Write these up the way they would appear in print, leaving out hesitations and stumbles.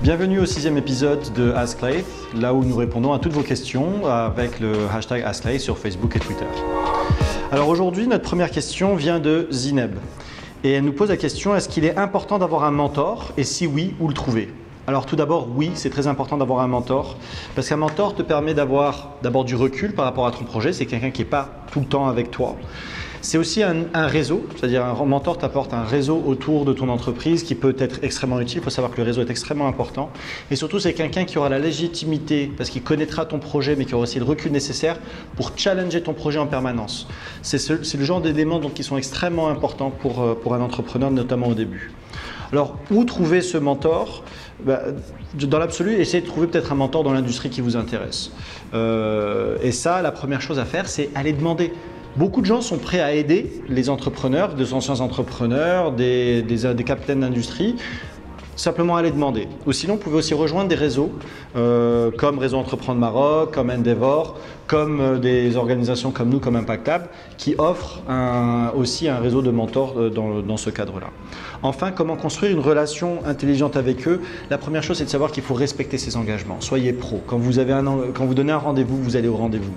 Bienvenue au 6e épisode de Ask Lathe, là où nous répondons à toutes vos questions avec le hashtag Ask Lathe sur Facebook et Twitter. Alors aujourd'hui, notre première question vient de Zineb. Et elle nous pose la question, est-ce qu'il est important d'avoir un mentor? Et si oui, où le trouver? Alors tout d'abord, oui, c'est très important d'avoir un mentor, parce qu'un mentor te permet d'avoir d'abord du recul par rapport à ton projet, c'est quelqu'un qui n'est pas tout le temps avec toi. C'est aussi un réseau, c'est-à-dire un mentor t'apporte un réseau autour de ton entreprise qui peut être extrêmement utile. Il faut savoir que le réseau est extrêmement important. Et surtout, c'est quelqu'un qui aura la légitimité, parce qu'il connaîtra ton projet, mais qui aura aussi le recul nécessaire pour challenger ton projet en permanence. C'est le genre d'éléments qui sont extrêmement importants pour un entrepreneur, notamment au début. Alors, où trouver ce mentor? Dans l'absolu, essayez de trouver peut-être un mentor dans l'industrie qui vous intéresse. Et ça, la première chose à faire, c'est aller demander. Beaucoup de gens sont prêts à aider les entrepreneurs, des anciens entrepreneurs, des capitaines d'industrie, simplement à les demander. Ou sinon, vous pouvez aussi rejoindre des réseaux comme Réseau Entreprendre Maroc, comme Endeavor, comme des organisations comme nous, comme Impact Lab, qui offrent aussi un réseau de mentors dans ce cadre-là. Enfin, comment construire une relation intelligente avec eux? La première chose, c'est de savoir qu'il faut respecter ses engagements. Soyez pro. Quand vous donnez un rendez-vous, vous allez au rendez-vous.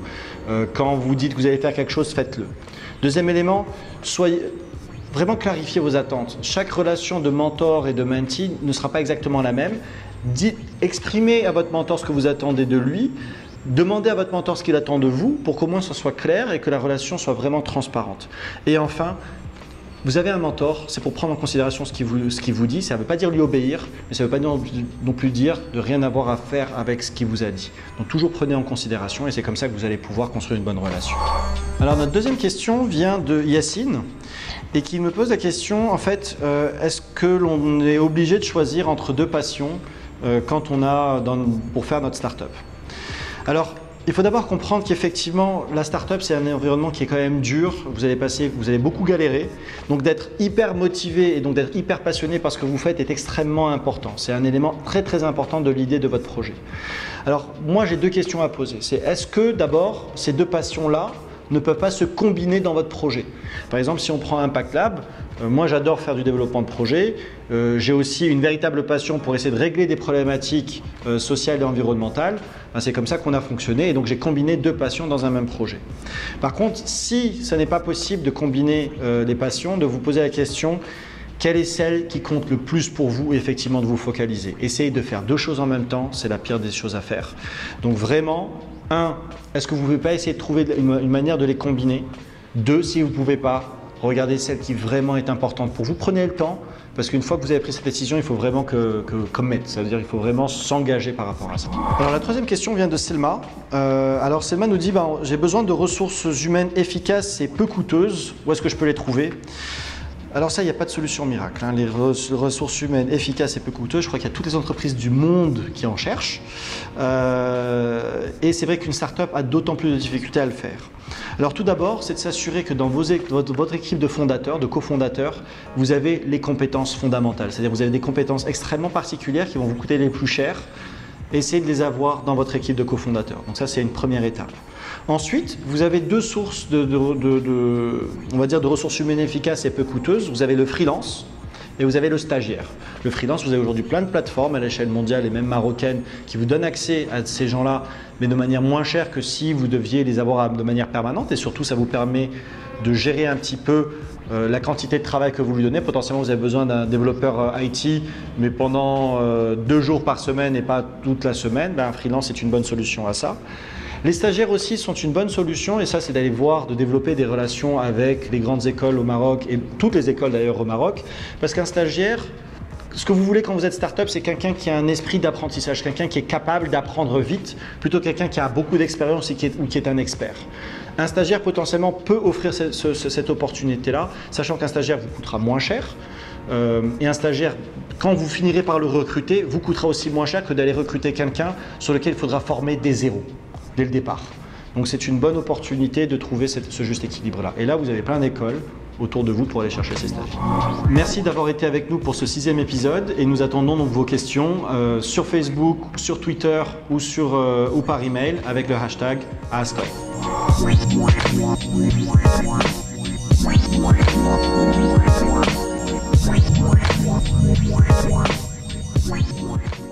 Quand vous dites que vous allez faire quelque chose, faites-le. Deuxième élément, vraiment clarifiez vos attentes. Chaque relation de mentor et de mentee ne sera pas exactement la même. Exprimez à votre mentor ce que vous attendez de lui. Demandez à votre mentor ce qu'il attend de vous pour qu'au moins ce soit clair et que la relation soit vraiment transparente. Et enfin, vous avez un mentor, c'est pour prendre en considération ce qu'il vous dit. Ça ne veut pas dire lui obéir, mais ça ne veut pas non plus dire de rien avoir à faire avec ce qu'il vous a dit. Donc toujours prenez en considération et c'est comme ça que vous allez pouvoir construire une bonne relation. Alors notre deuxième question vient de Yacine et qui me pose la question, en fait, est-ce que l'on est obligé de choisir entre deux passions pour faire notre start-up? Alors, il faut d'abord comprendre qu'effectivement, la start-up, c'est un environnement qui est quand même dur. Vous allez beaucoup galérer. Donc, d'être hyper motivé et donc d'être hyper passionné par ce que vous faites est extrêmement important. C'est un élément très, très important de l'idée de votre projet. Alors, moi, j'ai deux questions à poser. C'est est-ce que, d'abord, ces deux passions-là ne peuvent pas se combiner dans votre projet? Par exemple, si on prend Impact Lab, moi j'adore faire du développement de projet, j'ai aussi une véritable passion pour essayer de régler des problématiques sociales et environnementales. C'est comme ça qu'on a fonctionné et donc j'ai combiné deux passions dans un même projet. Par contre, si ce n'est pas possible de combiner les passions, de vous poser la question, quelle est celle qui compte le plus pour vous, effectivement de vous focaliser? Essayez de faire deux choses en même temps, c'est la pire des choses à faire. Donc vraiment, est-ce que vous ne pouvez pas essayer de trouver une manière de les combiner? 2, si vous ne pouvez pas, regardez celle qui vraiment est importante pour vous. Prenez le temps, parce qu'une fois que vous avez pris cette décision, il faut vraiment commit, ça veut dire qu'il faut vraiment s'engager par rapport à ça. Alors la troisième question vient de Selma. Alors Selma nous dit, j'ai besoin de ressources humaines efficaces et peu coûteuses. Où est-ce que je peux les trouver? Alors ça, il n'y a pas de solution miracle. Les ressources humaines efficaces et peu coûteuses, je crois qu'il y a toutes les entreprises du monde qui en cherchent. Et c'est vrai qu'une start-up a d'autant plus de difficultés à le faire. Alors tout d'abord, c'est de s'assurer que dans votre équipe de fondateurs, de cofondateurs, vous avez les compétences fondamentales. C'est-à-dire que vous avez des compétences extrêmement particulières qui vont vous coûter les plus chères. Essayez de les avoir dans votre équipe de cofondateurs. Donc ça, c'est une première étape. Ensuite, vous avez deux sources on va dire de ressources humaines efficaces et peu coûteuses. Vous avez le freelance et vous avez le stagiaire. Le freelance, vous avez aujourd'hui plein de plateformes à l'échelle mondiale et même marocaine qui vous donnent accès à ces gens-là, mais de manière moins chère que si vous deviez les avoir de manière permanente. Et surtout, ça vous permet de gérer un petit peu la quantité de travail que vous lui donnez. Potentiellement, vous avez besoin d'un développeur IT, mais pendant 2 jours par semaine et pas toute la semaine. Un freelance est une bonne solution à ça. Les stagiaires aussi sont une bonne solution et ça, c'est d'aller voir, de développer des relations avec les grandes écoles au Maroc et toutes les écoles d'ailleurs au Maroc. Parce qu'un stagiaire, ce que vous voulez quand vous êtes start-up, c'est quelqu'un qui a un esprit d'apprentissage, quelqu'un qui est capable d'apprendre vite, plutôt que quelqu'un qui a beaucoup d'expérience ou qui est un expert. Un stagiaire potentiellement peut offrir cette opportunité-là, sachant qu'un stagiaire vous coûtera moins cher. Et un stagiaire, quand vous finirez par le recruter, vous coûtera aussi moins cher que d'aller recruter quelqu'un sur lequel il faudra former des zéros dès le départ. Donc c'est une bonne opportunité de trouver ce juste équilibre-là. Et là, vous avez plein d'écoles autour de vous pour aller chercher ces stagiaires. Merci d'avoir été avec nous pour ce 6e épisode et nous attendons donc vos questions sur Facebook, sur Twitter ou par email avec le hashtag AskLathe.